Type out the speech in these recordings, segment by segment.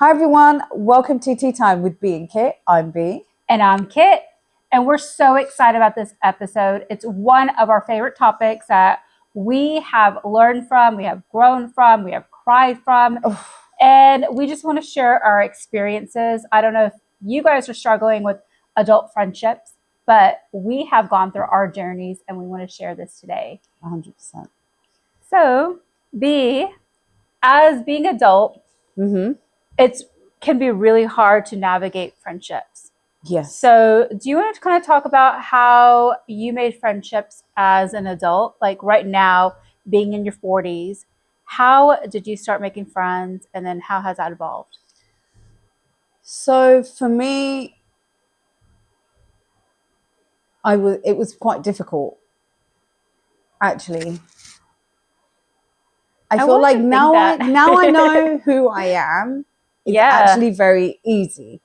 Hi everyone, welcome to Tea Time with B and Kit. I'm B. And I'm Kit. And we're so excited about this episode. It's one of our favorite topics that we have learned from, we have grown from, we have cried from. And we just want to share our experiences. I don't know if you guys are struggling with adult friendships, but we have gone through our journeys and we want to share this today. 100%. So, B, as being adult, it can be really hard to navigate friendships. Yes. So do you want to kind of talk about how you made friendships as an adult? Like right now, being in your 40s, how did you start making friends? And then how has that evolved? So for me, it was quite difficult, actually. I feel like now I know who I am. It's actually very easy.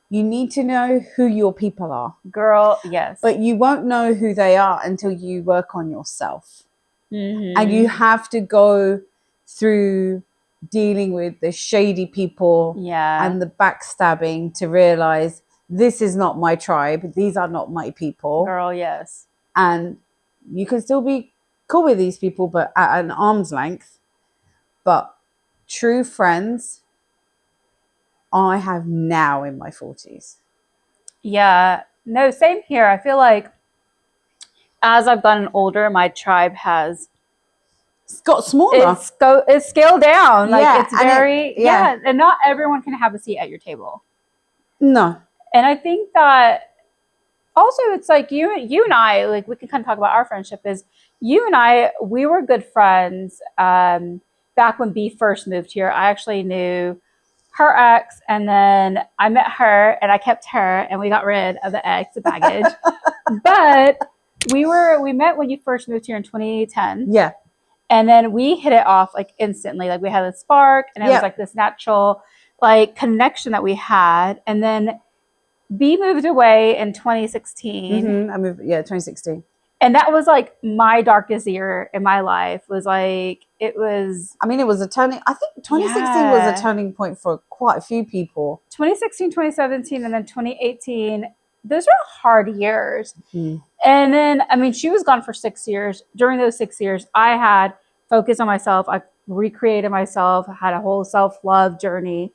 You need to know who your people are. Girl, yes. But you won't know who they are until you work on yourself. And you have to go through dealing with the shady people and the backstabbing to realize this is not my tribe. These are not my people. Girl, yes. And you can still be cool with these people, but at an arm's length. But true friends, I have now in my 40s. Yeah. No, same here. I feel like as I've gotten older, my tribe has got smaller. It's scaled down. Like it's very and not everyone can have a seat at your table. No. And I think that also it's like you and I, like we can kind of talk about our friendship is you and I, we were good friends back when B first moved here. I actually knew her ex, and then I met her and I kept her and we got rid of the ex, the baggage. But we met when you first moved here in 2010. Yeah. And then we hit it off like instantly. Like we had a spark and it was like this natural like connection that we had. And then B moved away in 2016. I moved, 2016. And that was like my darkest year in my life. It was a turning, I think 2016 was a turning point for quite a few people. 2016, 2017, and then 2018, those were hard years. And then, I mean, she was gone for 6 years. During those 6 years, I had focused on myself. I recreated myself, had a whole self-love journey.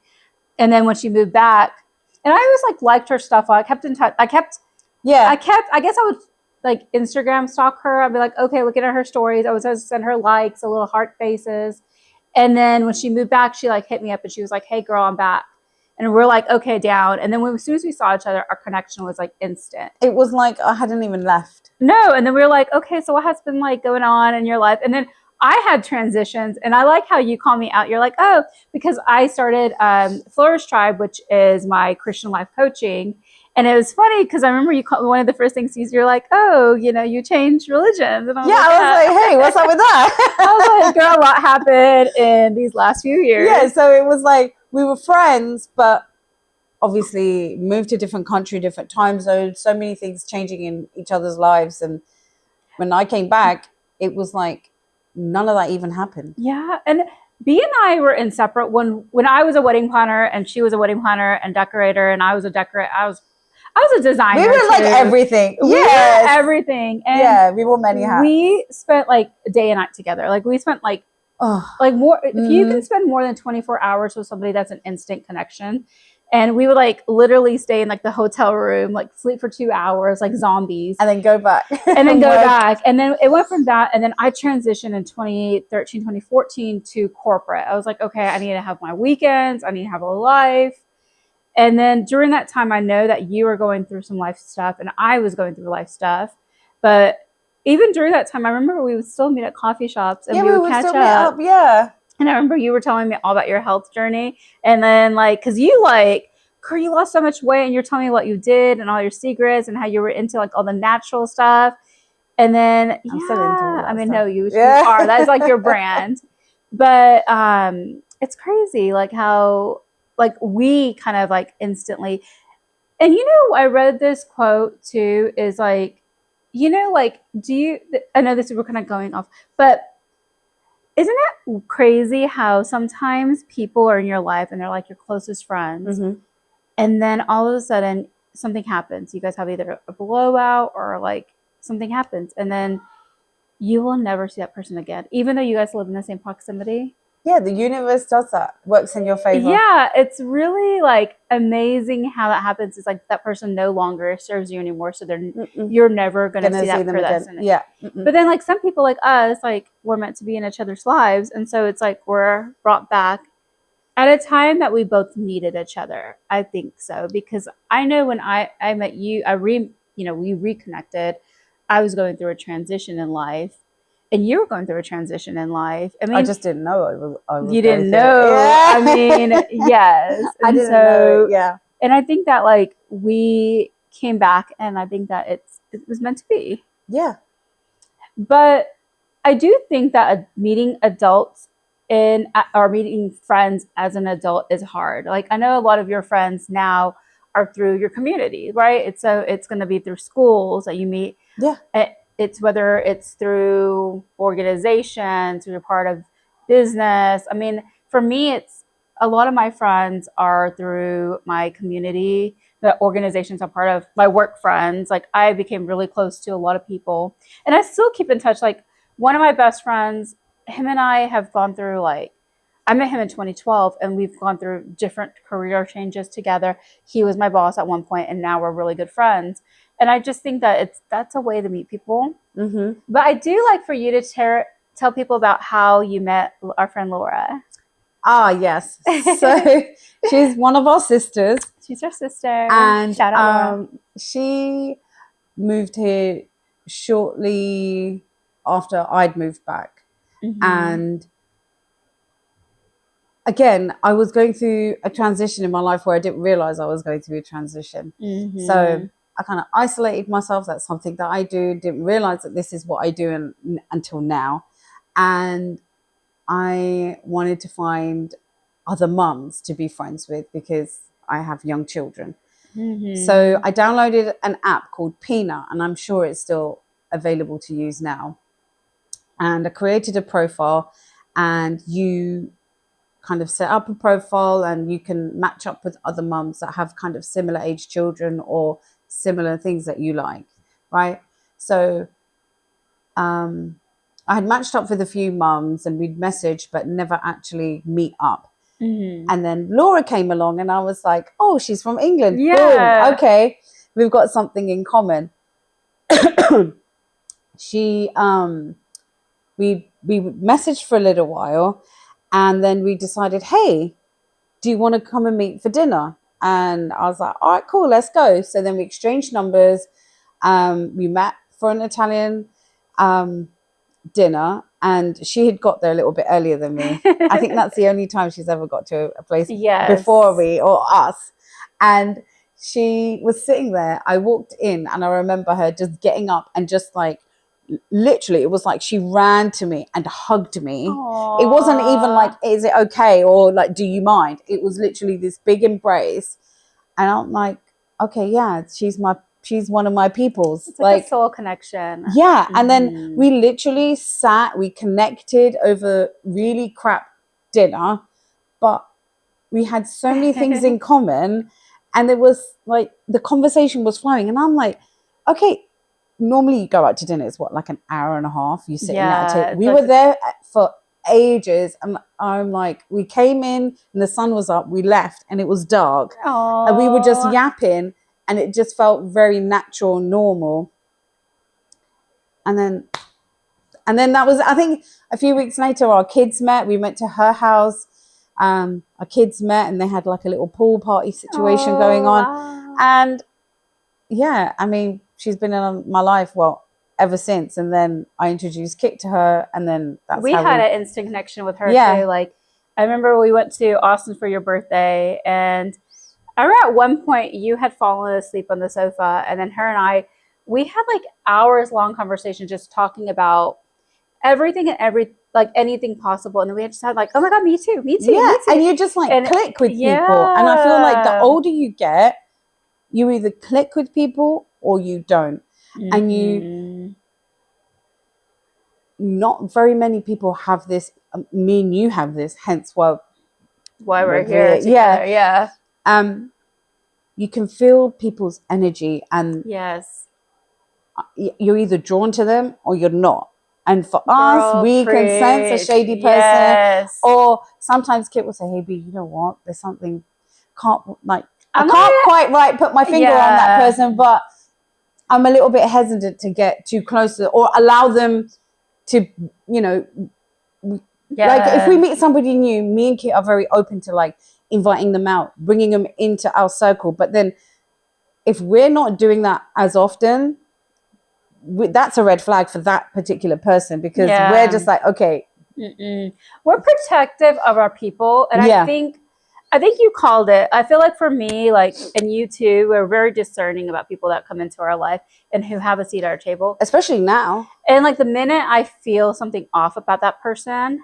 And then when she moved back, and I always like liked her stuff. I kept in touch. I guess I would like Instagram stalk her. I'd be like, okay, looking at her stories. I would send her likes, a little heart faces. And then when she moved back, she like hit me up and she was like, hey girl, I'm back. And we're like, okay, down. And then as soon as we saw each other, our connection was like instant. It was like I hadn't even left. No. And then we were like, okay, so what has been like going on in your life? And then I had transitions, and I like how you call me out. You're like, oh, because I started Flourish Tribe, which is my Christian life coaching. And it was funny because I remember one of the first things you're like, oh, you changed religions. And I was like, hey, what's up with that? I was like, girl, a lot happened in these last few years. Yeah, so it was like we were friends, but obviously moved to a different country, different time zones, so many things changing in each other's lives. And when I came back, it was like none of that even happened. Yeah, and B and I were inseparable when I was a wedding planner and she was a wedding planner and decorator, and I was a decorator. I was a designer. We were like everything. Yeah, everything. And we wore many hats. We spent like day and night together. Like we spent like more. If you can spend more than 24 hours with somebody, that's an instant connection. And we would like literally stay in like the hotel room, like sleep for 2 hours, like zombies. And then go back. And then go back. And then it went from that. And then I transitioned in 2013, 2014 to corporate. I was like, okay, I need to have my weekends. I need to have a life. And then during that time, I know that you were going through some life stuff and I was going through life stuff. But even during that time, I remember we would still meet at coffee shops and we would catch up. And I remember you were telling me all about your health journey. And then like, cause you like, girl, you lost so much weight and you're telling me what you did and all your secrets and how you were into like all the natural stuff. And then, I'm still into all that stuff. No, you are, that's like your brand. But it's crazy. Like how, like we kind of like instantly, and I read this quote too, is like, like, I know this, we're kind of going off, but Isn't it crazy how sometimes people are in your life and they're like your closest friends, and then all of a sudden something happens. You guys have either a blowout or like something happens, and then you will never see that person again, even though you guys live in the same proximity. Yeah, the universe does that. Works in your favor. Yeah, it's really like amazing how that happens. It's like that person no longer serves you anymore, so you're never gonna see that them person again. Yeah. But then like some people like us, like we're meant to be in each other's lives, and so it's like we're brought back at a time that we both needed each other. I think so, because I know when I met you, we reconnected. I was going through a transition in life, and you were going through a transition in life. I mean, I just didn't know I was you didn't know. Yeah. I mean, yes. I didn't know it. Yeah. And I think that like we came back, and I think that it was meant to be. Yeah. But I do think that meeting adults or meeting friends as an adult is hard. Like I know a lot of your friends now are through your community, right? It's going to be through schools that you meet. Yeah. It's whether it's through organizations, you're part of business. I mean, for me, it's a lot of my friends are through my community, the organizations I'm part of, my work friends. Like I became really close to a lot of people, and I still keep in touch. Like one of my best friends, him and I have gone through like, I met him in 2012 and we've gone through different career changes together. He was my boss at one point and now we're really good friends. And I just think that that's a way to meet people. But I do like for you to tell people about how you met our friend Laura. Ah, yes. So she's one of our sisters. She's our sister. And shout out Laura. She moved here shortly after I'd moved back. And again, I was going through a transition in my life where I didn't realize I was going through a transition. So I kind of isolated myself. That's something that I do. Didn't realize that this is what I do until now. And I wanted to find other mums to be friends with because I have young children. So I downloaded an app called Peanut, and I'm sure it's still available to use now. And I created a profile, and you kind of set up a profile and you can match up with other mums that have kind of similar age children or similar things that you like, right? So I had matched up with a few mums and we'd message but never actually meet up. And then Laura came along and I was like, oh, she's from England. Yeah. Boom. Okay, we've got something in common. We messaged for a little while and then we decided, hey, do you want to come and meet for dinner? And I was like, all right, cool, let's go. So then we exchanged numbers. We met for an Italian dinner, and she had got there a little bit earlier than me. I think that's the only time she's ever got to a place before me or us. And she was sitting there. I walked in and I remember her just getting up and just like, literally, it was like she ran to me and hugged me. Aww. It wasn't even like, is it okay? Or like, do you mind? It was literally this big embrace. And I'm like, okay, yeah, she's one of my peoples. It's like a soul connection. Yeah. And then we literally we connected over really crap dinner, but we had so many things in common. And it was like, the conversation was flowing. And I'm like, okay, normally you go out to dinner, it's what, like an hour and a half? You sit at a table. We were there for ages. And I'm like, we came in and the sun was up, we left and it was dark. Aww. And we were just yapping and it just felt very natural, normal. And then that was, I think a few weeks later, our kids met. We went to her house. Our kids met and they had like a little pool party situation going on. Wow. And yeah, I mean, she's been in my life, ever since. And then I introduced Kit to her, and then we had an instant connection with her too. Like, I remember we went to Austin for your birthday, and I remember at one point you had fallen asleep on the sofa, and then her and we had like hours long conversation just talking about everything and anything possible. And then we just had like, oh my God, me too. Yeah, me too. And you just like click with people. And I feel like the older you get, you either click with people or you don't. And not very many people have this. Me and you have this, hence why we're here together. Yeah. You can feel people's energy, and yes, you're either drawn to them or you're not. And for us, we can sense a shady person, or sometimes Kit will say, "Hey, B, you know what? There's something I can't quite put my finger on that person, but I'm a little bit hesitant to get too close to, or allow them to, you know." Like if we meet somebody new, me and Kit are very open to like inviting them out, bringing them into our circle. But then if we're not doing that as often, that's a red flag for that particular person, because we're just like, okay. We're protective of our people. And I think you called it. I feel like for me, like, and you too, we're very discerning about people that come into our life and who have a seat at our table. Especially now. And like the minute I feel something off about that person,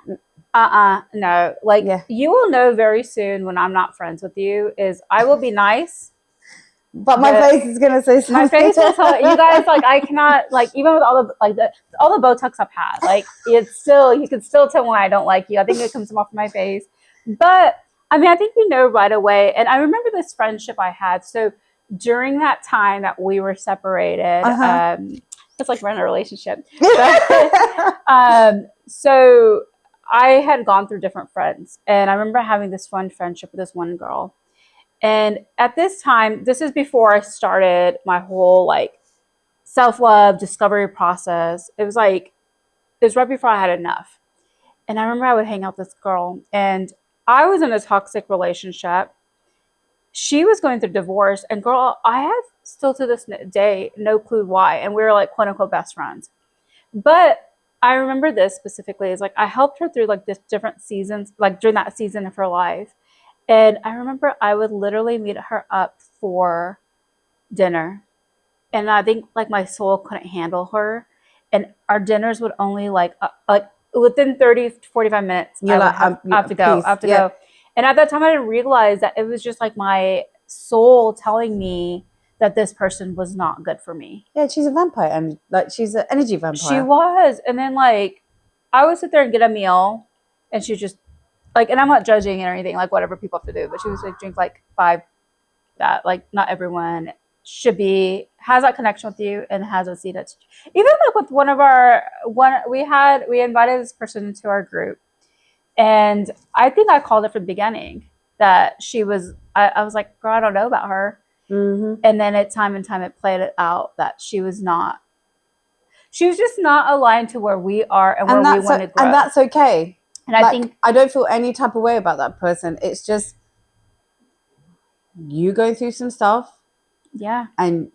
no. Like you will know very soon when I'm not friends with you, is I will be nice. But my face is gonna say something. My face will tell you guys, like, I cannot, like, even with all the Botox I've had, like, it's still, you can still tell when I don't like you. I think it comes off my face. But I mean, I think we know right away. And I remember this friendship I had. So during that time that we were separated, it's like we're in a relationship. So I had gone through different friends, and I remember having this fun friendship with this one girl. And at this time, this is before I started my whole like self-love discovery process. It was right before I had enough. And I remember I would hang out with this girl, and I was in a toxic relationship. She was going through divorce, and girl, I have still to this day no clue why. And we were like quote unquote best friends. But I remember this specifically is like I helped her through like this different seasons, like during that season of her life. And I remember I would literally meet her up for dinner. And I think like my soul couldn't handle her. And our dinners would only like within 30 to 45 minutes, I have to go. And at that time, I didn't realize that it was just like my soul telling me that this person was not good for me. Yeah, she's a vampire. And like she's an energy vampire. She was. And then like I would sit there and get a meal, and she just like, and I'm not judging or anything, like whatever people have to do, but she was like drink like 5 that like not everyone should be has that connection with you and has a seat at even like with we invited this person into our group, and I think I called it from the beginning that she was I was like, girl, I don't know about her. And then time and time it played it out that she was just not aligned to where we are and where we want to grow. And that's okay. And I think I don't feel any type of way about that person. It's just you going through some stuff. Yeah. And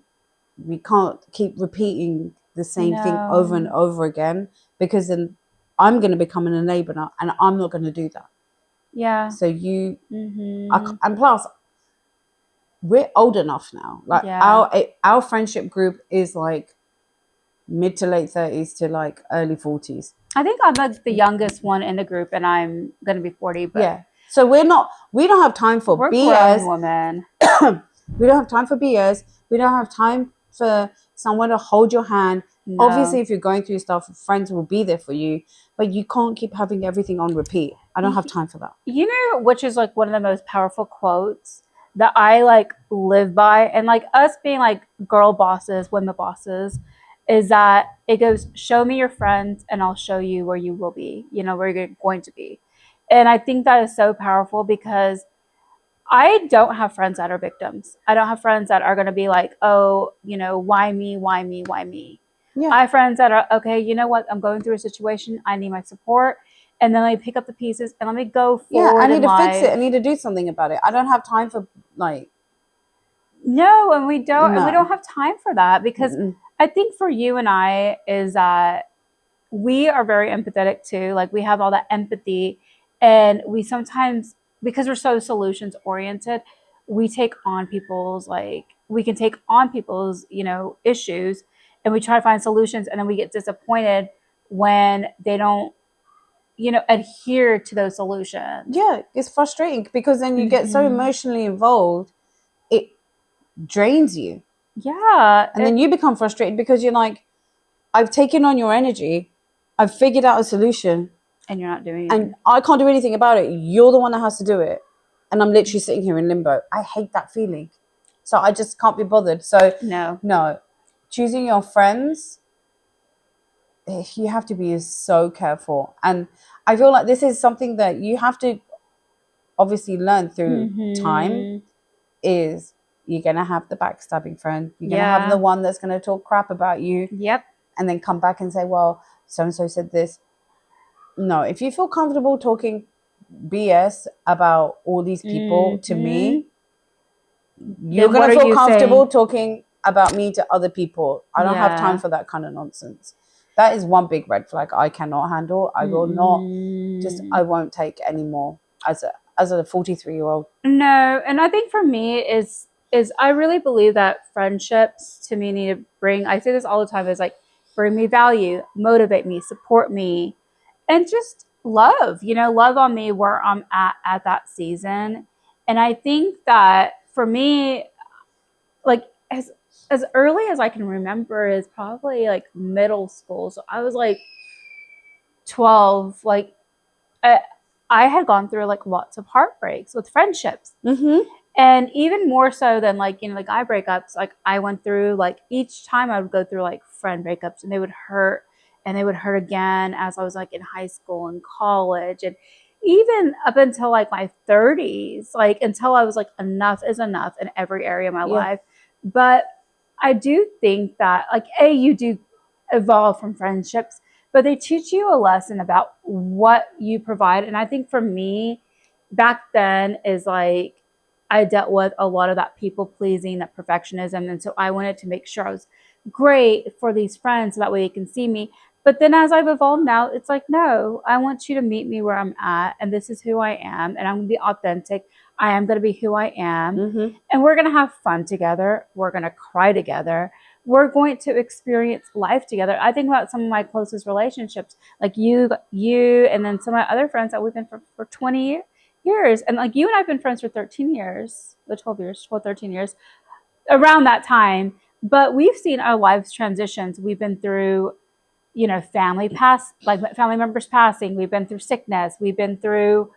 we can't keep repeating the same thing over and over again, because then I'm going to become an enabler, and I'm not going to do that. Yeah. So and plus, we're old enough now. Like our friendship group is like mid to late 30s to like early 40s. I think I'm like the youngest one in the group, and I'm gonna be 40. But yeah, so we don't have time for BS. Women. We don't have time for BS. We don't have time for someone to hold your hand. No. Obviously, if you're going through stuff, friends will be there for you, but you can't keep having everything on repeat. I don't have time for that. You know, which is like one of the most powerful quotes that I like live by, and like us being like girl bosses, women bosses, is that it goes, show me your friends and I'll show you where you will be, where you're going to be. And I think that is so powerful, because I don't have friends that are victims. I don't have friends that are going to be like, oh, why me, why me, why me? Yeah. I have friends that are, okay, you know what? I'm going through a situation. I need my support. And then let me pick up the pieces and let me go forward. Yeah, I need to fix it. I need to do something about it. I don't have time for like. No, and we don't. No. And we don't have time for that, because I think for you and I is that we are very empathetic too. Like we have all that empathy, and we sometimes, because we're so solutions oriented, we take on people's issues, and we try to find solutions, and then we get disappointed when they don't, adhere to those solutions. Yeah, it's frustrating, because then you get so emotionally involved, it drains you. Yeah. And then you become frustrated because you're like, I've taken on your energy. I've figured out a solution. And you're not doing it. And I can't do anything about it. You're the one that has to do it. And I'm literally sitting here in limbo. I hate that feeling. So I just can't be bothered. So no. Choosing your friends, you have to be so careful. And I feel like this is something that you have to obviously learn through time, is you're going to have the backstabbing friend. You're going to have the one that's going to talk crap about you. Yep. And then come back and say, well, so-and-so said this. No, if you feel comfortable talking BS about all these people to me, you're going to feel comfortable talking about me to other people. I don't have time for that kind of nonsense. That is one big red flag I cannot handle. I will not, I won't take anymore as a 43-year-old. No, and I think for me is I really believe that friendships to me need to bring, I say this all the time, is like bring me value, motivate me, support me, and just love, love on me where I'm at that season. And I think that for me, like as early as I can remember is probably like middle school. So I was like 12, like I had gone through like lots of heartbreaks with friendships. And even more so than like, like guy breakups, like I went through, like each time I would go through like friend breakups, and they would hurt, and they would hurt again as I was like in high school and college, and even up until like my 30s, like until I was like enough is enough in every area of my life. But I do think that like you do evolve from friendships, but they teach you a lesson about what you provide. And I think for me back then is like I dealt with a lot of that people pleasing, that perfectionism. And so I wanted to make sure I was great for these friends so that way they can see me. But then as I've evolved now, it's like, no, I want you to meet me where I'm at. And this is who I am. And I'm going to be authentic. I am going to be who I am. And we're going to have fun together. We're going to cry together. We're going to experience life together. I think about some of my closest relationships, like you, and then some of my other friends that we've been for 20 years. And like you and I have been friends for 13 years, 13 years, around that time. But we've seen our lives transitions. We've been through, family members passing. We've been through sickness. We've been through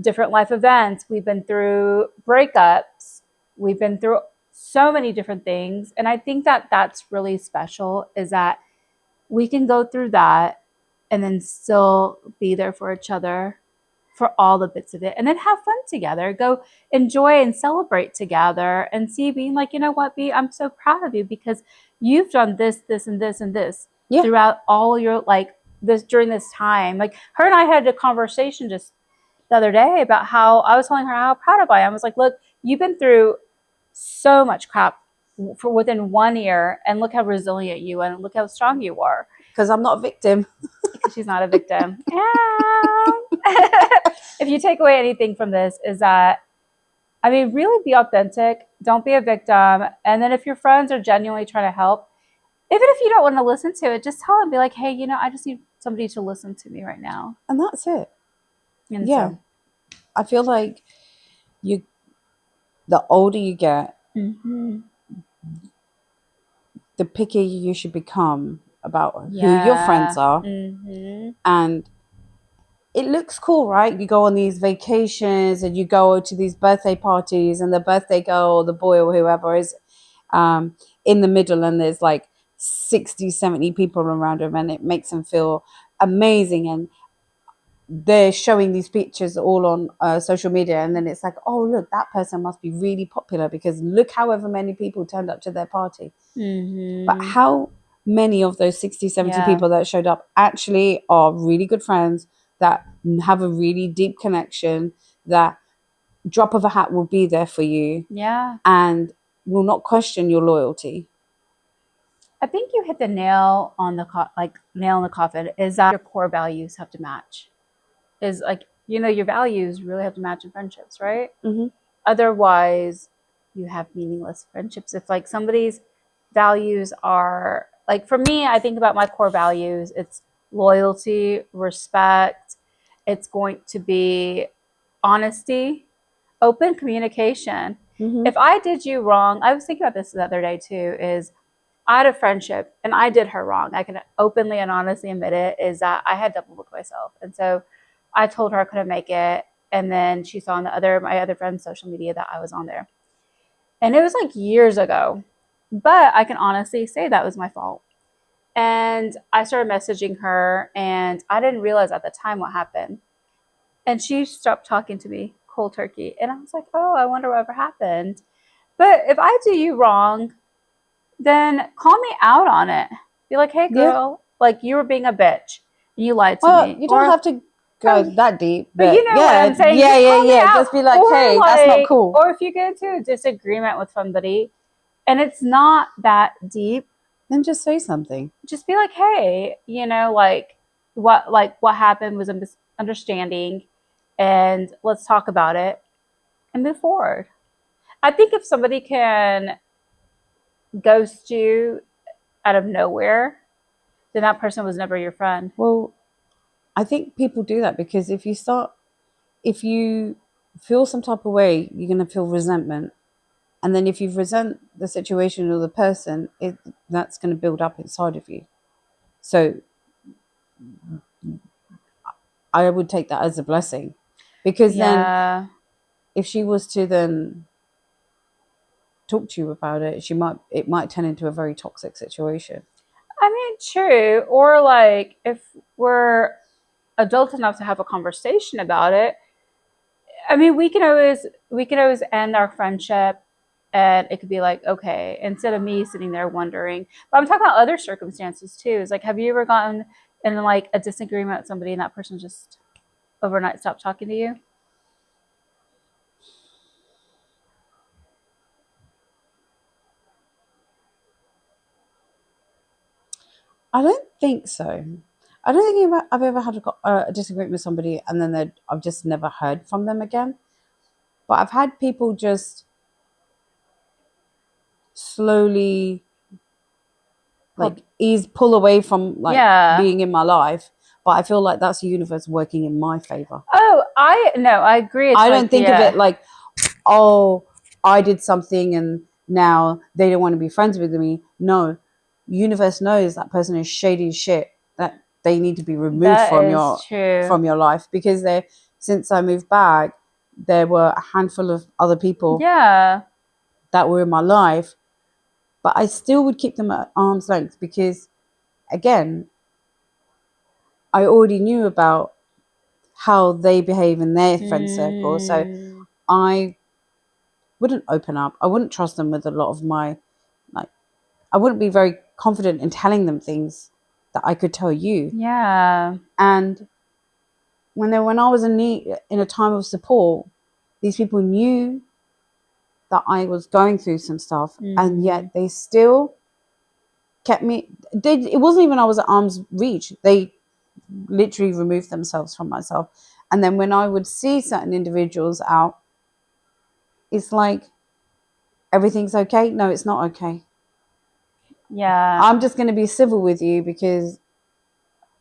different life events. We've been through breakups. We've been through so many different things. And I think that that's really special, is that we can go through that and then still be there for each other for all the bits of it, and then have fun together, go enjoy and celebrate together, and see being like, you know what, B, I'm so proud of you because you've done this, this, and this, and this throughout all your, like this, during this time. Like her and I had a conversation just the other day about how I was telling her how proud of I am. I was like, look, you've been through so much crap for within 1 year, and look how resilient you are, and look how strong you are. Because I'm not a victim. Because she's not a victim. If you take away anything from this, is that, I mean, really be authentic. Don't be a victim. And then if your friends are genuinely trying to help, even if you don't want to listen to it, just tell them, be like, hey, I just need somebody to listen to me right now. And that's it. And so, I feel like the older you get, the pickier you should become about who your friends are. And it looks cool, right? You go on these vacations and you go to these birthday parties, and the birthday girl or the boy or whoever is in the middle, and there's like 60, 70 people around them, and it makes them feel amazing. And they're showing these pictures all on social media, and then it's like, oh, look, that person must be really popular because look however many people turned up to their party. But how many of those 60, 70 people that showed up actually are really good friends, that have a really deep connection, that drop of a hat will be there for you, and will not question your loyalty? I think you hit the nail on the nail in the coffin, is that your core values have to match. Is like, your values really have to match in friendships, right? Otherwise you have meaningless friendships. If like somebody's values are, like for me, I think about my core values, it's loyalty, respect, it's going to be honesty, open communication. If I did you wrong, I was thinking about this the other day too, is I had a friendship and I did her wrong. I can openly and honestly admit it, is that I had double booked myself. And so I told her I couldn't make it. And then she saw on my other friend's social media that I was on there. And it was like years ago. But I can honestly say that was my fault. And I started messaging her, and I didn't realize at the time what happened. And she stopped talking to me cold turkey. And I was like, oh, I wonder whatever happened. But if I do you wrong, then call me out on it. Be like, hey, girl, like you were being a bitch. You lied to me. You don't have to go that deep. But you know what I'm saying? Yeah. Just be like, hey, that's not cool. Or if you get into a disagreement with somebody and it's not that deep, then just say something. Just be like, hey, like what happened was a misunderstanding, and let's talk about it and move forward. I think if somebody can ghost you out of nowhere, then that person was never your friend. Well, I think people do that because if you feel some type of way, you're going to feel resentment. And then if you resent the situation or the person, that's going to build up inside of you. So I would take that as a blessing. Because then if she was to then talk to you about it, it might turn into a very toxic situation. I mean, true. Or like if we're adult enough to have a conversation about it, I mean, we can always end our friendship, and it could be like, okay, instead of me sitting there wondering. But I'm talking about other circumstances too. It's like, have you ever gotten in like a disagreement with somebody and that person just overnight stopped talking to you? I don't think so. I don't think I've ever had a disagreement with somebody and then I've just never heard from them again. But I've had people just slowly pull away from being in my life. But I feel like that's the universe working in my favor. Oh, I agree. I don't think of it like, oh, I did something and now they don't want to be friends with me. No, universe knows that person is shady as shit, that they need to be removed from your life, because since I moved back, there were a handful of other people that were in my life, but I still would keep them at arm's length because, again, I already knew about how they behave in their friend circle, so I wouldn't open up. I wouldn't trust them with a lot of my, I wouldn't be very confident in telling them things that I could tell you. Yeah. And when I was in a time of support, these people knew that I was going through some stuff, and yet they still kept me. It wasn't even I was at arm's reach. They literally removed themselves from myself. And then when I would see certain individuals out, it's like, everything's okay. No, it's not okay. Yeah. I'm just going to be civil with you because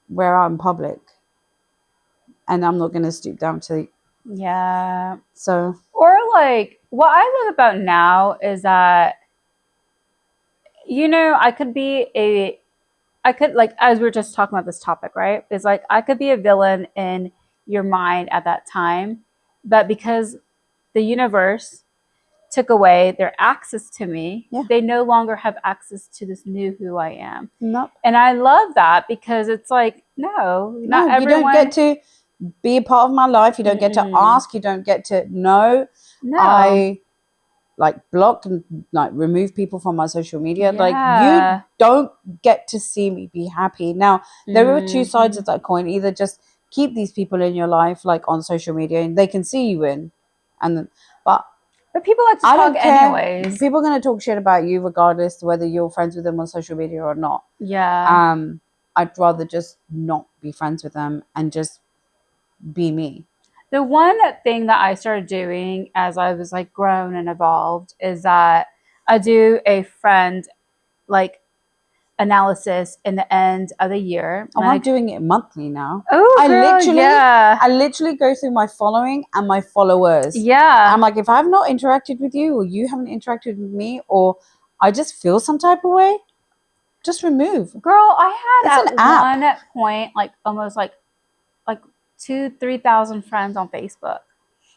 we're out in public. And I'm not going to stoop down to... Yeah. So... Or like, what I love about now is that, I could, like, as we were just talking about this topic, right? It's like, I could be a villain in your mind at that time, but because the universe took away their access to me, they no longer have access to this new who I am. Nope. And I love that because it's like, not everyone... You don't get to be a part of my life. You don't get to ask. You don't get to know. No. I block and remove people from my social media. You don't get to see me be happy. Now, there are two sides of that coin. Either just keep these people in your life, on social media, and they can see you in. But people like to talk anyways. People are going to talk shit about you regardless whether you're friends with them on social media or not. Yeah. I'd rather just not be friends with them and just be me. The one thing that I started doing as I was grown and evolved is that I do a friend analysis in the end of the year. Oh, I'm doing it monthly now. Oh, girl, I literally go through my following and my followers. Yeah. I'm like, if I have not interacted with you or you haven't interacted with me or I just feel some type of way, just remove. Girl, I had It's at an app. one point like almost like 2,000-3,000 friends on Facebook,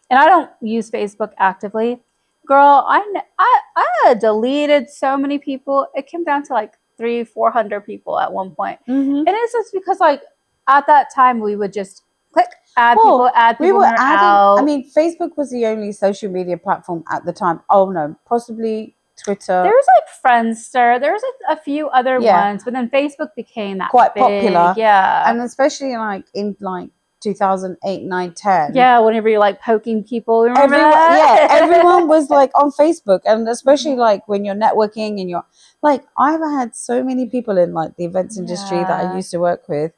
and I don't use Facebook actively. Girl, I deleted so many people. It came down to like 300-400 people at one point. And it's just because like at that time we would just click add people, we were when they're adding. out. I mean, Facebook was the only social media platform at the time. Oh no, possibly Twitter. There was like Friendster. There was like a few other ones, but then Facebook became that quite big, popular. Yeah, and especially like in like 2008, 9, 10. Yeah, whenever you're like poking people, remember that? Yeah, everyone was like on Facebook, and especially like when you're networking and you're like, I've had so many people in like the events industry that I used to work with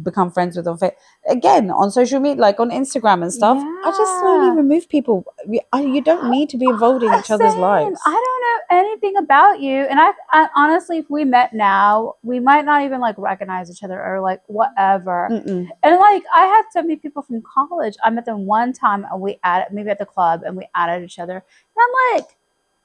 become friends with on again on social media, like on Instagram and stuff. I just slowly remove people. You don't need to be involved in each other's lives. I don't know anything about you, and I honestly, if we met now, we might not even like recognize each other or like whatever. And like I had so many people from college. I met them one time, and we added maybe at the club, and we added each other. And I'm like,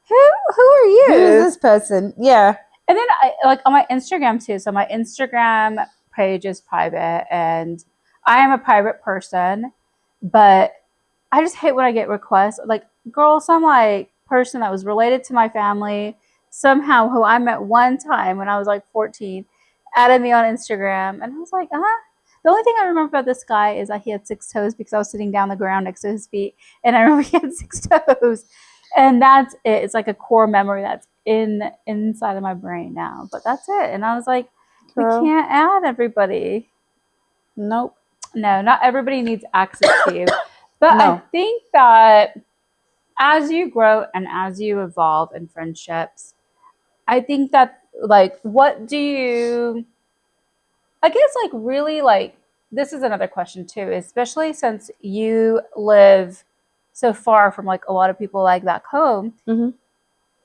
who are you? Who is this person? Yeah. And then I like on my Instagram too. So my Instagram page is private, and I am a private person, but I just hate when I get requests like, girl, some like person that was related to my family somehow, who I met one time when I was like 14, added me on Instagram, and I was like, The only thing I remember about this guy is that he had 6 toes because I was sitting down the ground next to his feet, and I remember he had 6 toes, and that's it. It's like a core memory that's inside of my brain now, but that's it. And I was like, Girl, we can't add everybody. Nope. No, not everybody needs access to you. But no. I think that as you grow and as you evolve in friendships, I think that like, what do you, I guess like really like, this is another question too, especially since you live so far from like a lot of people like back home.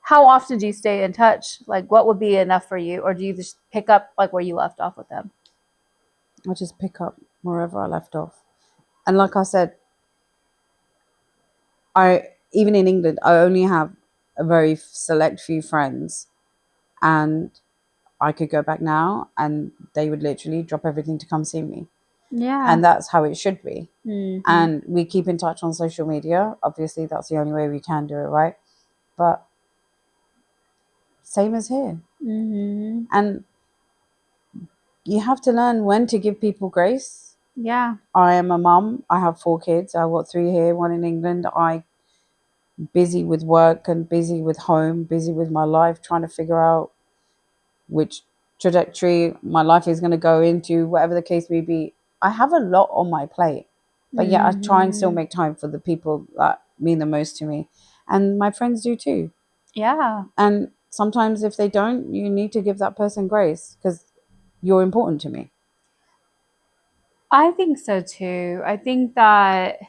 How often do you stay in touch? Like, what would be enough for you? Or do you just pick up like where you left off with them? I just pick up wherever I left off. And like I said, even in England, I only have a very select few friends, and I could go back now and they would literally drop everything to come see me. Yeah. And that's how it should be. And we keep in touch on social media. Obviously, that's the only way we can do it, right? But same as here. And you have to learn when to give people grace. Yeah. I am a mum. I have 4 kids. I've got 3 here, 1 in England. I busy with work and busy with home, busy with my life, trying to figure out which trajectory my life is going to go into, whatever the case may be. I have a lot on my plate. But yeah, I try and still make time for the people that mean the most to me. And my friends do too. Yeah. And sometimes if they don't, you need to give that person grace because you're important to me. I think so too. I think that,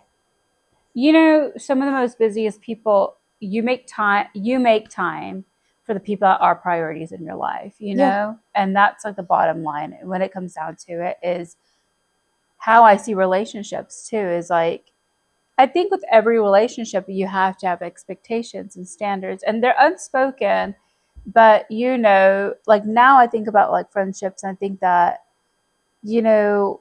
you know, some of the most busiest people, you make time for the people that are priorities in your life, you know? And that's like the bottom line when it comes down to it, is how I see relationships too, is like, I think with every relationship, you have to have expectations and standards, and they're unspoken. But, you know, like now I think about like friendships, and I think that, you know,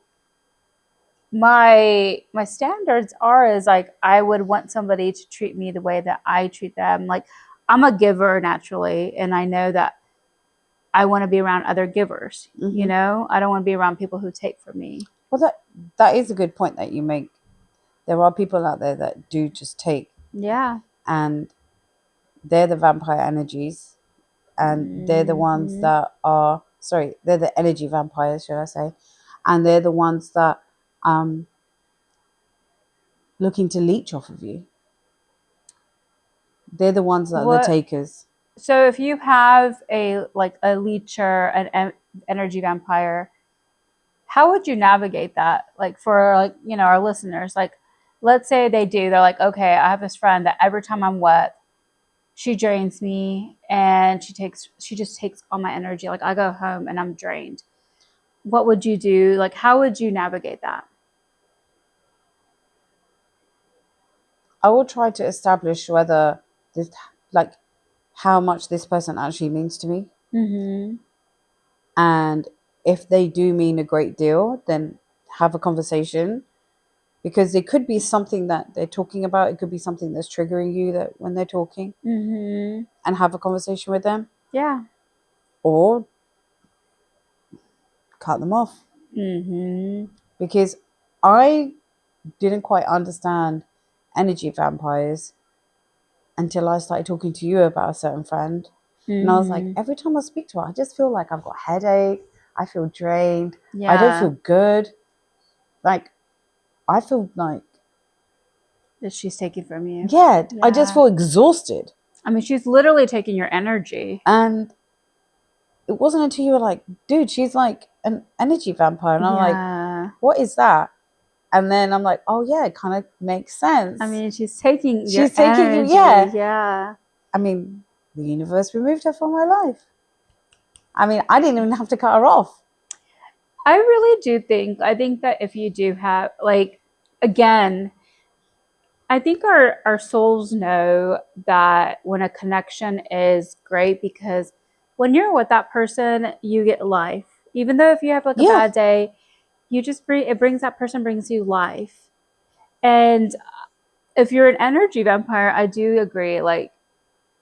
my standards are is like, I would want somebody to treat me the way that I treat them. Like, I'm a giver naturally, and I know that I want to be around other givers. You know, I don't want to be around people who take from me. Well, that is a good point that you make. There are people out there that do just take. Yeah. And they're the vampire energies, and they're the ones that are, they're the energy vampires, should I say. And they're the ones that looking to leech off of you. They're the ones that are the takers. So if you have a leecher, an energy vampire, how would you navigate that? Like for like, you know, our listeners, like let's say they're like, okay, I have this friend that every time I'm wet, she drains me and she just takes all my energy. Like I go home and I'm drained. What would you do? Like, how would you navigate that? I will try to establish whether this, like, how much this person actually means to me. And if they do mean a great deal, then have a conversation, because it could be something that they're talking about. It could be something that's triggering you that when they're talking, and have a conversation with them. Yeah. Or cut them off. Because I didn't quite understand energy vampires until I started talking to you about a certain friend. And I was like, every time I speak to her, I just feel like I've got a headache. I feel drained. Yeah. I don't feel good. Like, I feel like that she's taking from you. Yeah, I just feel exhausted. I mean, she's literally taking your energy. And it wasn't until you were like, dude, she's like an energy vampire. And I'm like, what is that? And then I'm like, oh yeah, it kind of makes sense. I mean, she's taking your energy. Yeah. I mean, the universe removed her from my life. I mean, I didn't even have to cut her off. I really do think, that if you do have, like, again, I think our souls know that when a connection is great, because when you're with that person, you get life. Even though if you have like a bad day, you just brings you life. And if you're an energy vampire, I do agree. Like,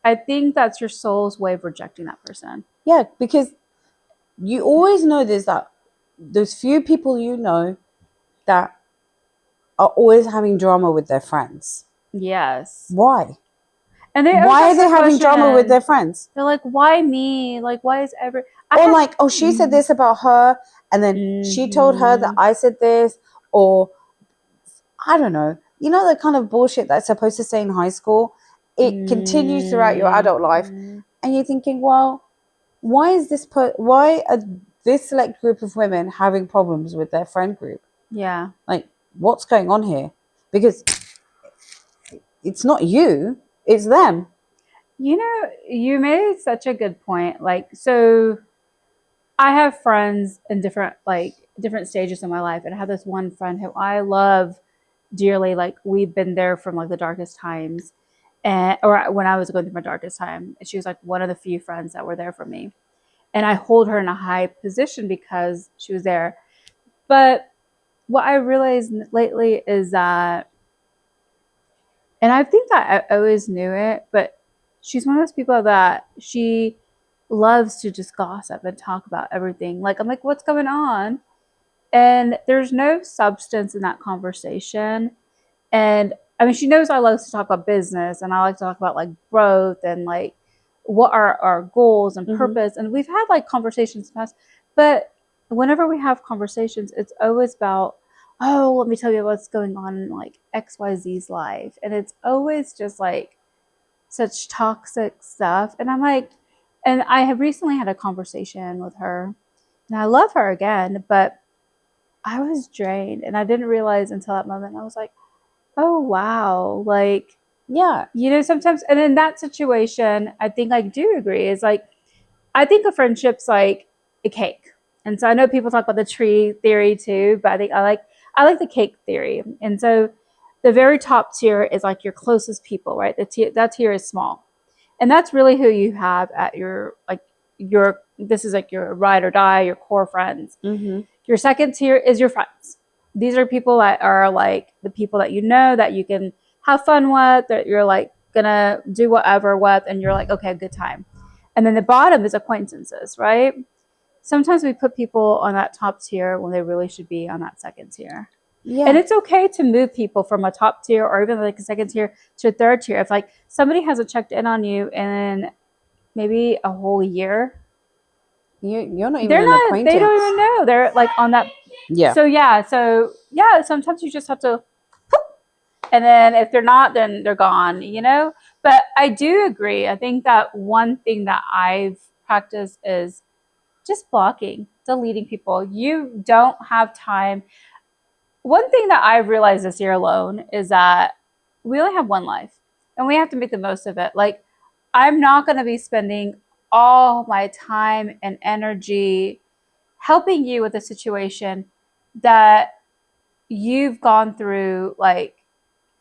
I think that's your soul's way of rejecting that person. Yeah, because you always know there's few people you know that are always having drama with their friends. Yes. Why? And why are they having drama with their friends? They're like, why me? Like, why is she said this about her, and then she told her that I said this, or I don't know. You know, the kind of bullshit that's supposed to stay in high school? It continues throughout your adult life. And you're thinking, well, why is why are this select group of women having problems with their friend group? Yeah. Like, what's going on here? Because it's not you, it's them. You know, you made such a good point. Like, so I have friends in different stages of my life. And I have this one friend who I love dearly. Like, we've been there from like the darkest times, or when I was going through my darkest time. She was like one of the few friends that were there for me. And I hold her in a high position because she was there. But what I realized lately is that, and I think that I always knew it, but she's one of those people that she loves to just gossip and talk about everything. Like, I'm like, what's going on? And there's no substance in that conversation. And I mean, she knows I love to talk about business, and I like to talk about like growth and like what are our goals and purpose. And we've had like conversations in the past, but whenever we have conversations, it's always about, oh, let me tell you what's going on in like XYZ's life. And it's always just like such toxic stuff. And I'm like, and I have recently had a conversation with her, and I love her again, but I was drained, and I didn't realize until that moment. I was like, oh, wow. Like, yeah, you know, sometimes, and in that situation, I think I do agree, is like, I think a friendship's like a cake. And so I know people talk about the tree theory too, but I think I like the cake theory. And so the very top tier is like your closest people, right? That tier is small. And that's really who you have at this is like your ride or die, your core friends. Your second tier is your friends. These are people that are like the people that you know, that you can have fun with, that you're like gonna do whatever with, and you're like, okay, good time. And then the bottom is acquaintances, right? Sometimes we put people on that top tier when they really should be on that second tier. Yeah. And it's okay to move people from a top tier or even like a second tier to a third tier. If like somebody hasn't checked in on you in maybe a whole year, you're not even an acquaintance. They don't even know. They're like on that. Yeah. So yeah, sometimes you just have to, and then if they're not, then they're gone, you know? But I do agree. I think that one thing that I've practiced is just blocking, deleting people. You don't have time. One thing that I've realized this year alone is that we only have one life, and we have to make the most of it. Like, I'm not going to be spending all my time and energy helping you with a situation that you've gone through like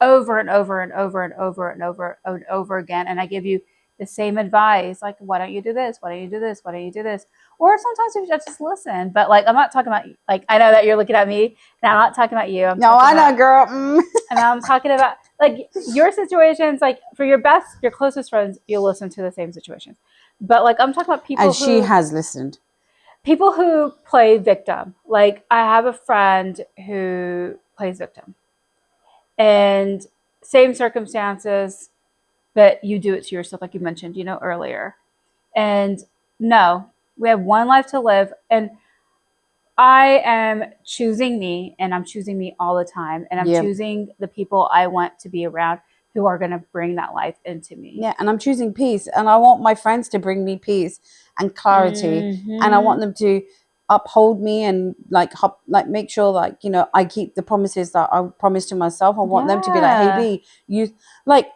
over and over and over and over and over and over again. And I give you the same advice. Like, why don't you do this? Why don't you do this? Why don't you do this? Or sometimes you just listen. But like, I'm not talking about, like, I know that you're looking at me, and I'm not talking about you. No, I know, girl. Mm. And I'm talking about like your situations, like for your closest friends, you'll listen to the same situations. But like, I'm talking about people and she has listened. People who play victim. Like, I have a friend who plays victim. And same circumstances, but you do it to yourself, like you mentioned, earlier. And no, we have one life to live. And I am choosing me, and I'm choosing me all the time. And I'm choosing the people I want to be around who are going to bring that life into me. Yeah, and I'm choosing peace. And I want my friends to bring me peace and clarity. And I want them to uphold me and like make sure, like, I keep the promises that I promised to myself. I want them to be like, hey, B, you, like,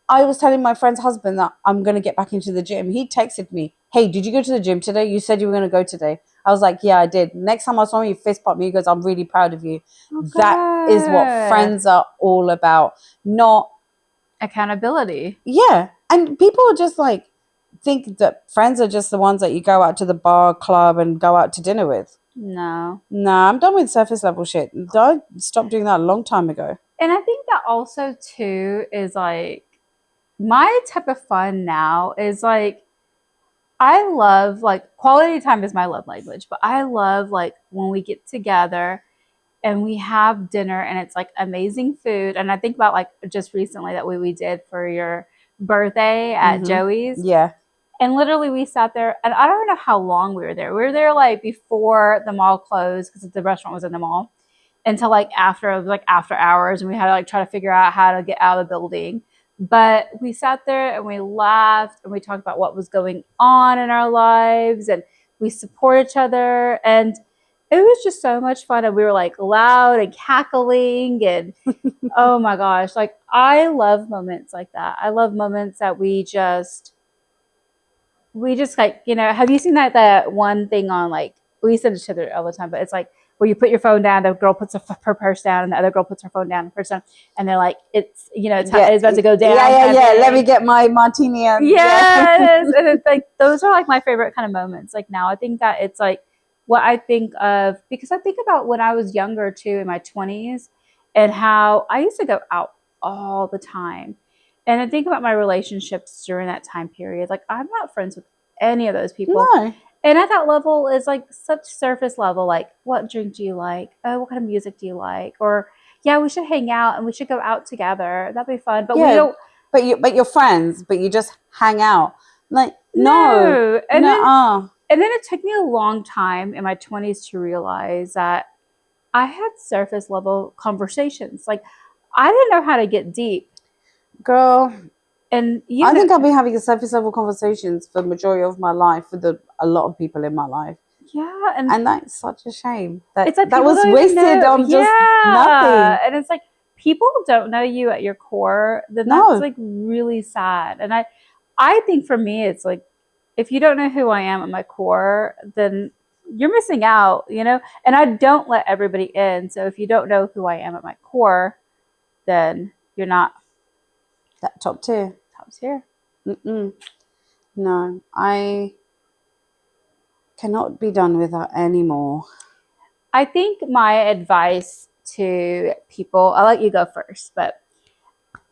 I was telling my friend's husband that I'm going to get back into the gym. He texted me, hey, did you go to the gym today? You said you were going to go today. I was like, yeah, I did. Next time I saw him, he fist pumped me. He goes, I'm really proud of you. Okay. That is what friends are all about. Not accountability. Yeah. And people are just like, think that friends are just the ones that you go out to the bar, club, and go out to dinner with. No. Nah, I'm done with surface level shit. I stopped doing that a long time ago. And I think that also, too, is like, my type of fun now is like, I love, like, quality time is my love language, but I love, like, when we get together and we have dinner and it's like amazing food. And I think about like just recently that we did for your birthday at Joey's. Yeah. And literally we sat there, and I don't know how long we were there. We were there like before the mall closed, because the restaurant was in the mall, until like after, it was like after hours, and we had to like try to figure out how to get out of the building. But we sat there and we laughed and we talked about what was going on in our lives, and we support each other, and it was just so much fun. And we were like loud and cackling, and oh my gosh, like I love moments like that. I love moments that we just like, have you seen that one thing on, like, we send each other all the time, but it's like where you put your phone down, the girl puts her purse down, and the other girl puts her phone down, the purse down, and they're like, it's, it's about to go down. Yeah. Let me get my martini. Yes. And it's like, those are like my favorite kind of moments. Like now I think that it's like what I think of, because I think about when I was younger too, in my 20s, and how I used to go out all the time. And I think about my relationships during that time period. Like, I'm not friends with any of those people. No. And at that level is like such surface level. Like, what drink do you like? Oh, what kind of music do you like? Or, yeah, we should hang out and we should go out together. That'd be fun. But we don't. But you're friends. But you just hang out. Like, no. And then it took me a long time in my 20s to realize that I had surface level conversations. Like, I didn't know how to get deep. Girl, and I think I've been having surface level conversations for the majority of my life with a lot of people in my life. Yeah, and that's such a shame. It's like that was wasted on just nothing. And it's like, people don't know you at your core, then that's like really sad. And I think for me, it's like, if you don't know who I am at my core, then you're missing out, And I don't let everybody in. So if you don't know who I am at my core, then you're not that top tier. No, I cannot be done with that anymore. I think my advice to people, I'll let you go first, but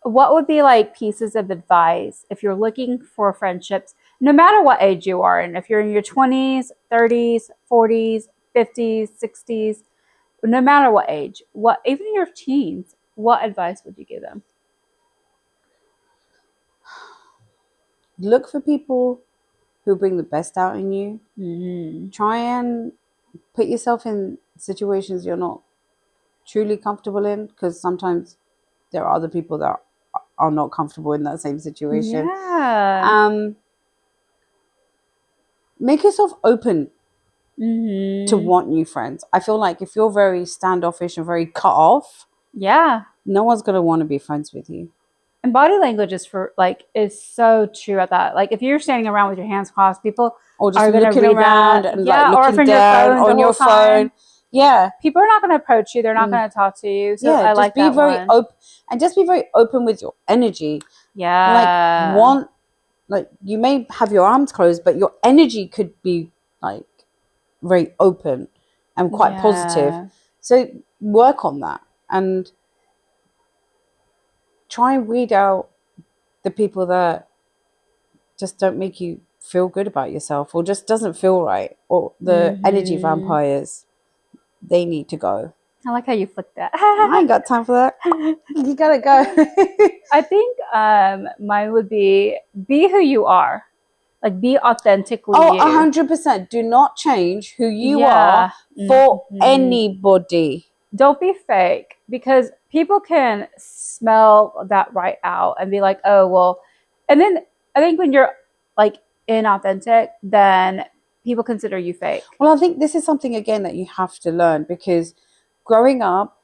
what would be like pieces of advice if you're looking for friendships, no matter what age you are, and if you're in your 20s, 30s, 40s, 50s, 60s, no matter what age, even your teens, what advice would you give them? Look for people who bring the best out in you. Try and put yourself in situations you're not truly comfortable in, because sometimes there are other people that are not comfortable in that same situation. Make yourself open to want new friends. I feel like if you're very standoffish and very cut off, no one's going to want to be friends with you. And body language is so true at that. Like, if you're standing around with your hands crossed, people or just are looking around and like looking down on your phone. Yeah, people are not going to approach you. They're not going to talk to you. So I like that. Just be very open, and just be very open with your energy. Yeah, like want like you may have your arms closed, but your energy could be like very open and quite positive. So work on that and try and weed out the people that just don't make you feel good about yourself or just doesn't feel right, or the energy vampires. They need to go. I like how you flicked that. I ain't got time for that. You gotta go. I think mine would be who you are. Like, be authentically you. 100%. Do not change who you are for anybody. Don't be fake, because people can smell that right out and be like, oh, well. And then I think when you're like inauthentic, then people consider you fake. Well, I think this is something, again, that you have to learn, because growing up,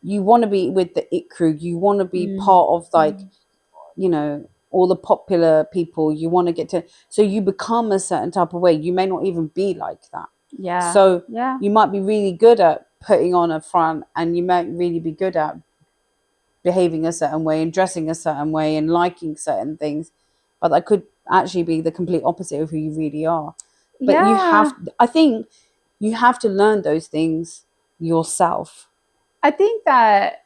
you want to be with the it crew. You want to be part of, like, you know, all the popular people. You want to get to, so you become a certain type of way. You may not even be like that. Yeah. So you might be really good at putting on a front, and you might really be good at behaving a certain way and dressing a certain way and liking certain things, but that could actually be the complete opposite of who you really are. But I think you have to learn those things yourself. I think that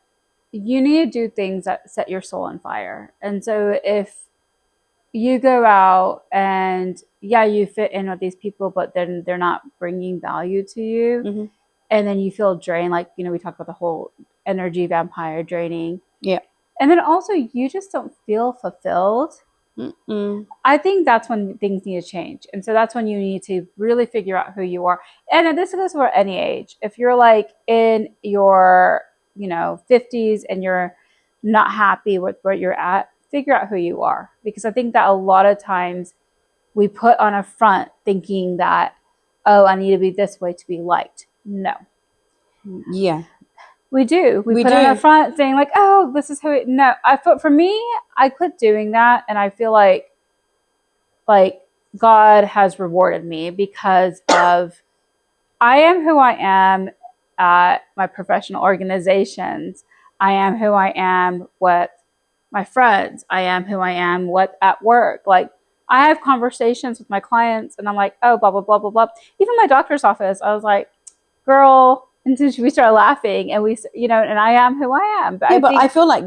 you need to do things that set your soul on fire. And so if you go out and you fit in with these people, but then they're not bringing value to you, and then you feel drained, like, you know, we talked about the whole energy vampire draining. Yeah. And then also you just don't feel fulfilled. I think that's when things need to change. And so that's when you need to really figure out who you are. And this goes for any age. If you're like in your, 50s and you're not happy with where you're at, figure out who you are. Because I think that a lot of times we put on a front thinking that, oh, I need to be this way to be liked. No. Yeah. We do. We put on a front saying like, oh, this is who no. For me, I quit doing that, and I feel like God has rewarded me because of I am who I am at my professional organizations. I am who I am with my friends. I am who I am at work. Like, I have conversations with my clients, and I'm like, oh, blah, blah, blah, blah, blah. Even my doctor's office, I was like, girl, and so we started laughing, and and I am who I am. But I feel like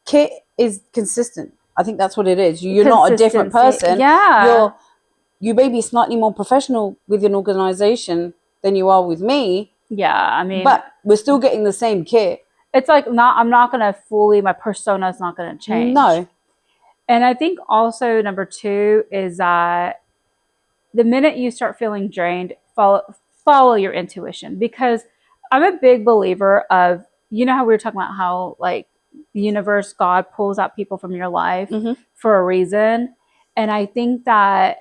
Kit is consistent. I think that's what it is. You're not a different person. Yeah. You may be slightly more professional with an organization than you are with me. Yeah, I mean, but we're still getting the same Kit. It's like I'm not going to my persona is not going to change. No. And I think also number 2 is that the minute you start feeling drained, follow your intuition, because I'm a big believer of, how we were talking about how like the universe, God pulls out people from your life for a reason. And I think that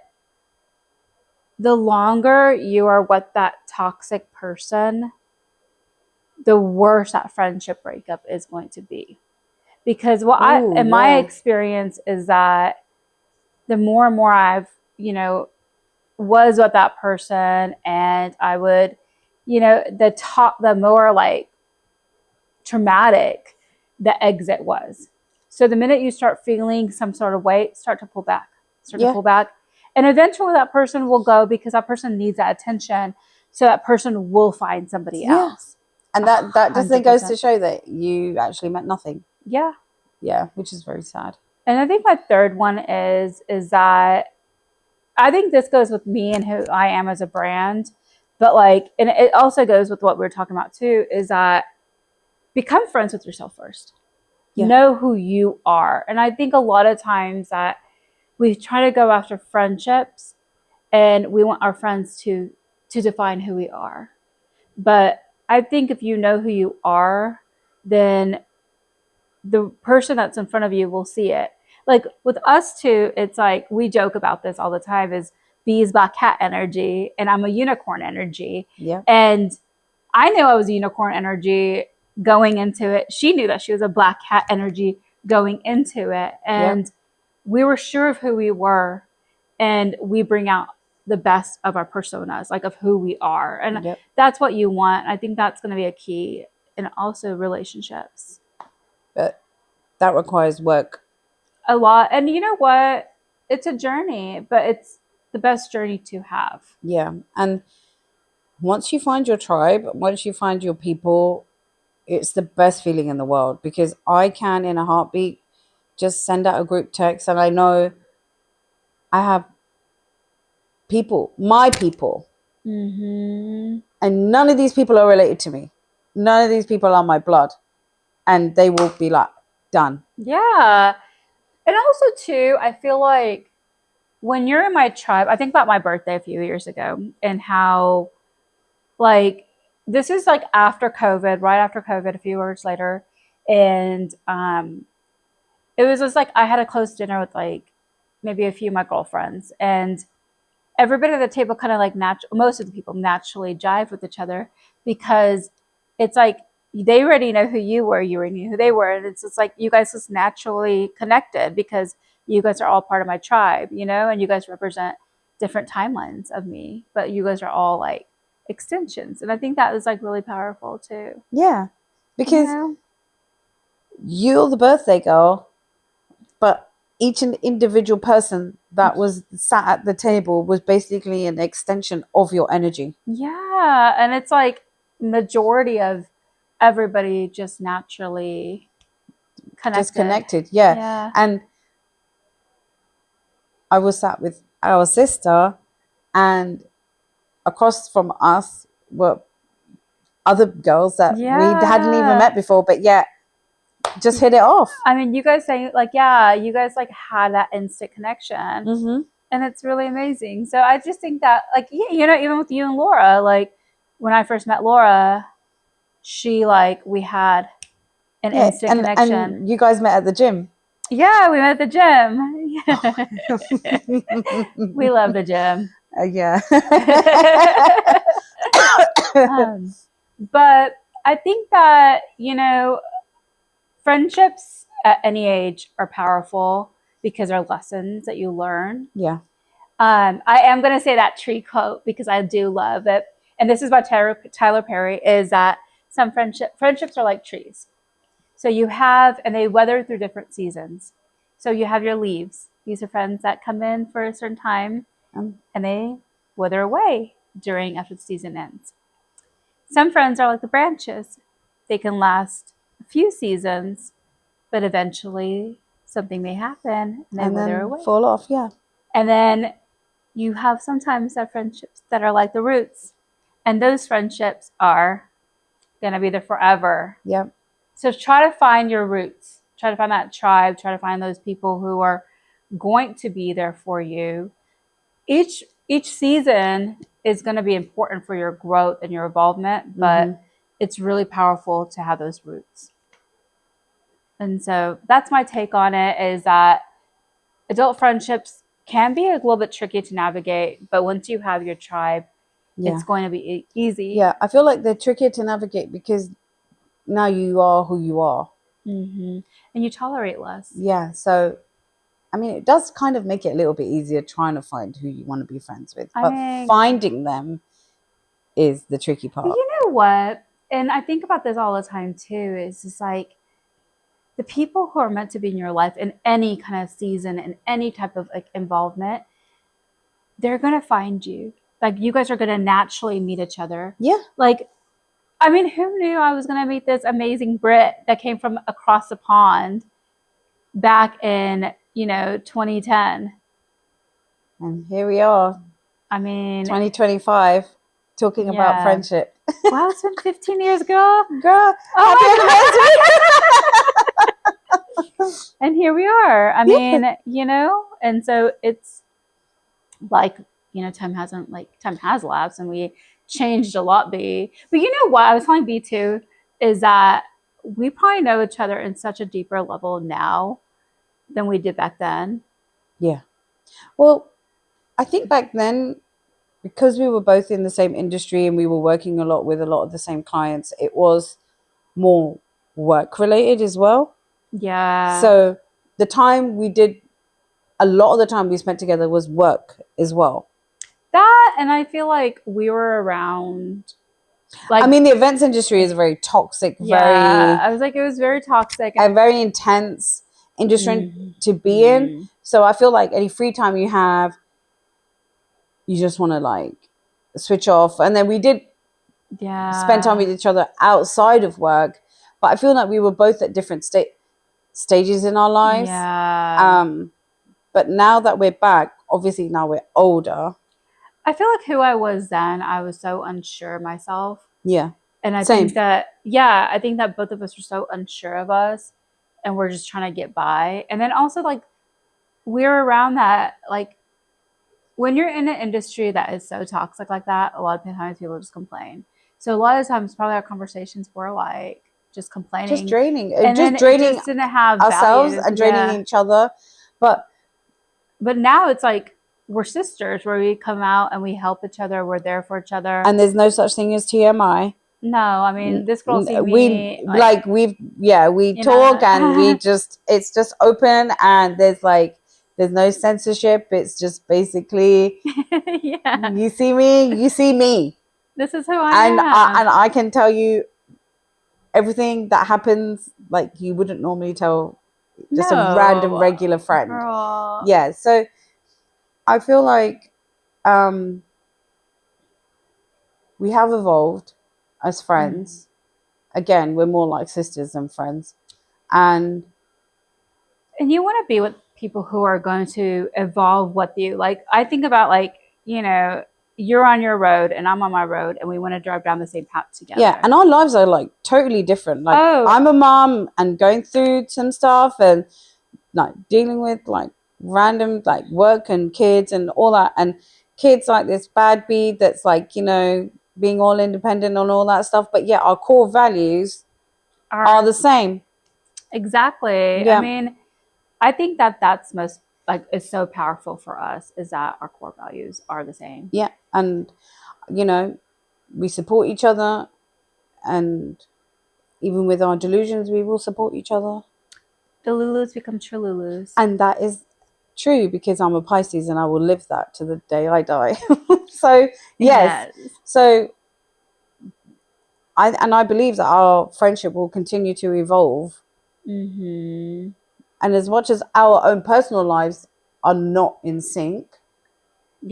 the longer you are with that toxic person, the worse that friendship breakup is going to be. Because my experience is that the more and more I've, was with that person, and I would, the more like traumatic the exit was. So the minute you start feeling some sort of weight, start to pull back. And eventually that person will go, because that person needs that attention. So that person will find somebody else. And that just then goes to show that you actually meant nothing. Yeah. Yeah, which is very sad. And I think my third one is that I think this goes with me and who I am as a brand. But and it also goes with what we were talking about too, is that become friends with yourself first. Yeah. Know who you are. And I think a lot of times that we try to go after friendships and we want our friends to define who we are. But I think if you know who you are, then the person that's in front of you will see it. Like with us too, it's like we joke about this all the time, is B's black cat energy and I'm a unicorn energy. Yeah. And I knew I was a unicorn energy going into it. She knew that she was a black cat energy going into it. And we were sure of who we were, and we bring out the best of our personas, like of who we are. And that's what you want. I think that's going to be a key, and also relationships. But that requires work. A lot. And you know what? it's a journey, but it's the best journey to have. Yeah. And once you find your tribe, once you find your people, it's the best feeling in the world, because I can, in a heartbeat, just send out a group text and I know I have people, my people. Mm-hmm. And none of these people are related to me. None of these people are my blood. And they will be like, done. Yeah. And also, too, I feel like when you're in my tribe, I think about my birthday a few years ago and how, like, this is like after COVID, right after COVID, a few years later. And it was just like I had a close dinner with like maybe a few of my girlfriends, and everybody at the table kind of like most of the people naturally jive with each other because it's like they already know who you were, you already knew who they were, and it's just like you guys just naturally connected because you guys are all part of my tribe, you know, and you guys represent different timelines of me, but you guys are all like extensions, and I think that was like really powerful too. Yeah, because you know? you're the birthday girl, but each individual person that was sat at the table was basically an extension of your energy. Yeah, and it's like majority of everybody just naturally connected. Just connected, yeah. Yeah. And I was sat with our sister, and across from us were other girls that we hadn't even met before, but yet just hit it off. I mean, you guys saying like, yeah, you guys like had that instant connection, and it's really amazing. So I just think that, like, yeah, you know, even with you and Laura, like when I first met Laura, she like we had an instant connection. And you guys met at the gym. Yeah, we met at the gym. We love the gym. Yeah. But I think that, you know, friendships at any age are powerful because they're lessons that you learn. Yeah. I am going to say that tree quote because I do love it. And this is by Tyler Perry, is that some friendships are like trees. So you have, and they weather through different seasons. So you have your leaves. These are friends that come in for a certain time and they wither away after the season ends. Some friends are like the branches. They can last a few seasons, but eventually something may happen and they wither away. Fall off, yeah. And then you have sometimes that friendships that are like the roots. And those friendships are going to be there forever. Yep. So try to find your roots. Try to find that tribe. Try to find those people who are going to be there for you. Each season is going to be important for your growth and your involvement, but it's really powerful to have those roots. And so that's my take on it, is that adult friendships can be a little bit tricky to navigate, but once you have your tribe, it's going to be easy. Yeah, I feel like they're trickier to navigate because now you are who you are. And you tolerate less. Yeah, so I mean, it does kind of make it a little bit easier trying to find who you want to be friends with. But finding them is the tricky part. But you know what? And I think about this all the time too, is just like the people who are meant to be in your life in any kind of season and any type of like involvement, they're going to find you. Like you guys are going to naturally meet each other. Yeah. Like, I mean, who knew I was going to meet this amazing Brit that came from across the pond back in, 2010. And here we are. I mean, 2025, talking about friendship. Wow, it's been 15 years, girl. Girl, and here we are. I mean, and so it's like, time has lapsed and we changed a lot, B. But you know what I was telling B too, is that we probably know each other in such a deeper level now than we did back then. Yeah. Well, I think back then, because we were both in the same industry and we were working a lot with a lot of the same clients, it was more work related as well. Yeah. So the time we did, a lot of the time we spent together was work as well. That, and I feel like we were around. Like, I mean, the events industry is very toxic. I was like, it was very toxic and very intense. industry to be in. So I feel like any free time you have, you just want to like switch off. And then we did spend time with each other outside of work, but I feel like we were both at different stages in our lives. But now that we're back, obviously now we're older, I feel like who I was then, I was so unsure of myself. Yeah. And I think that, I think that both of us were so unsure of us and we're just trying to get by. And then also like we're around that, like when you're in an industry that is so toxic like that, a lot of times people just complain. So a lot of times probably our conversations were like just complaining. Just draining. And just draining just didn't have ourselves values. And draining each other. But now it's like we're sisters where we come out and we help each other. We're there for each other. And there's no such thing as TMI. No, I mean, this girl see me. We talk and we just, it's just open and there's no censorship. It's just basically, you see me, you see me. This is who I am. And I can tell you everything that happens like you wouldn't normally tell just a random regular friend. Girl. Yeah, so I feel like we have evolved as friends. Again, we're more like sisters than friends. And you want to be with people who are going to evolve with you. Like I think about like, you know, you're on your road and I'm on my road and we want to drive down the same path together. Yeah, and our lives are like totally different. Like I'm a mom and going through some stuff and like dealing with like random like work and kids and all that, and kids like this bad beat that's like, you know, being all independent and all that stuff, but yeah, our core values are the same. Exactly. Yeah. I mean, I think that that's most like is so powerful for us is that our core values are the same. Yeah, and you know, we support each other, and even with our delusions, we will support each other. The Lulus become true Lulus, and that is true because I'm a Pisces and I will live that to the day I die. So yes. So I believe that our friendship will continue to evolve. And as much as our own personal lives are not in sync,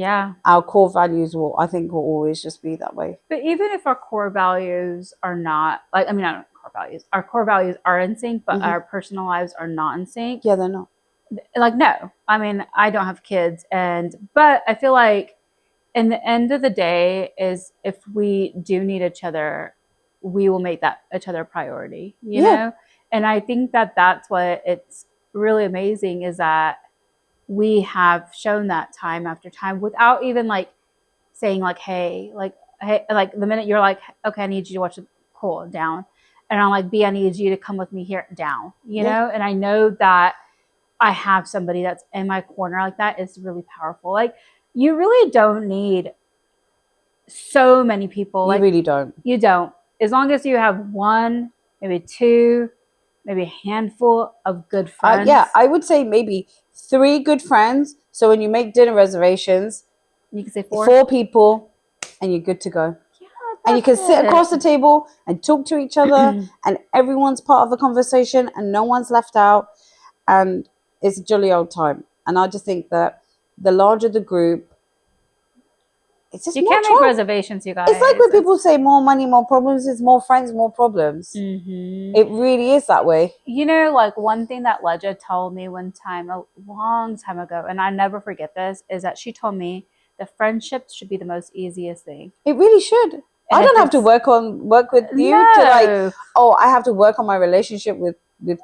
our core values will always just be that way. But even if our core values are not like, I mean, not core values, our core values are in sync, but our personal lives are not in sync. Yeah, they're not. Like, no, I mean, I don't have kids, but I feel like in the end of the day is if we do need each other, we will make that each other a priority, you know? And I think that that's what it's really amazing is that we have shown that time after time without even like saying like, hey, like the minute you're like, okay, I need you to watch it, cool, down. And I'm like, B, I need you to come with me here, down, you know? And I know that I have somebody that's in my corner like that is really powerful. Like you really don't need so many people. You really don't. You don't. As long as you have one, maybe two, maybe a handful of good friends. Yeah, I would say maybe 3 good friends. So when you make dinner reservations, you can say 4. 4 people and you're good to go. Yeah, and you can sit across the table and talk to each other and everyone's part of the conversation and no one's left out. And it's a jolly old time. And I just think that the larger the group, it's just you can't make reservations, you guys. It's like when people say more money, more problems. It's more friends, more problems. It really is that way. You know, like one thing that Ledja told me one time, a long time ago, and I never forget this, is that she told me the friendships should be the most easiest thing. It really should. And I don't have to work with you to like, oh, I have to work on my relationship with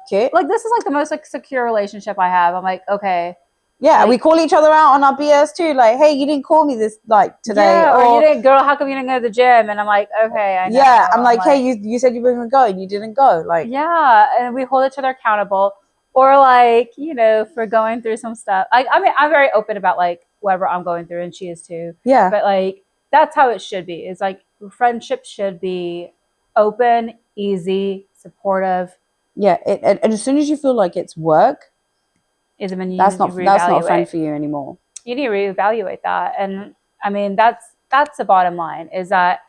Kit. Like this is like the most like secure relationship I have. I'm like, okay. Yeah, like, we call each other out on our BS too. Like, hey, you didn't call me this like today. Yeah, or you didn't, girl, how come you didn't go to the gym? And I'm like, okay, I know. Yeah, I'm like, hey, you said you were going to go and you didn't go. Like, yeah, and we hold each other accountable. Or like, you know, for going through some stuff. Like, I mean, I'm very open about like whatever I'm going through and she is too. Yeah. But like, that's how it should be. It's like friendship should be open, easy, supportive. Yeah, and as soon as you feel like it's work, is when you that's not a friend for you anymore. You need to reevaluate that. And I mean, that's the bottom line, is that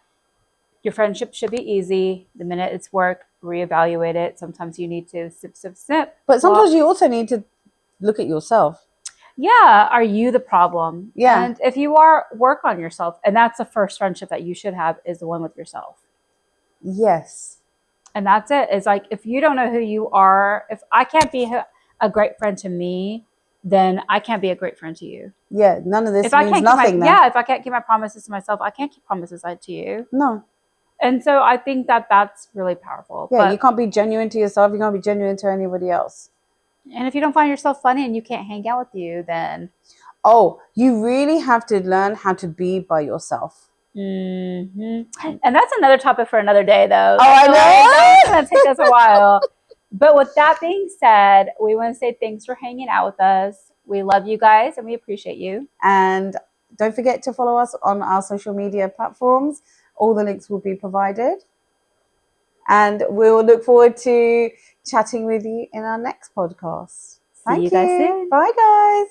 your friendship should be easy. The minute it's work, reevaluate it. Sometimes you need to sip. But sometimes you also need to look at yourself. Yeah. Are you the problem? Yeah. And if you are, work on yourself. And that's the first friendship that you should have, is the one with yourself. Yes. And that's it. It's like, if you don't know who you are, if I can't be a great friend to me, then I can't be a great friend to you. Yeah, none of this if means nothing then. Yeah, if I can't keep my promises to myself, I can't keep promises to you. No. And so I think that that's really powerful. Yeah, you can't be genuine to yourself. You can't be genuine to anybody else. And if you don't find yourself funny and you can't hang out with you, then... Oh, you really have to learn how to be by yourself. Mm-hmm. And that's another topic for another day, though. Oh, I know. That's going to take us a while. But with that being said, we want to say thanks for hanging out with us. We love you guys and we appreciate you. And don't forget to follow us on our social media platforms. All the links will be provided. And we'll look forward to chatting with you in our next podcast. See you guys soon. Bye, guys.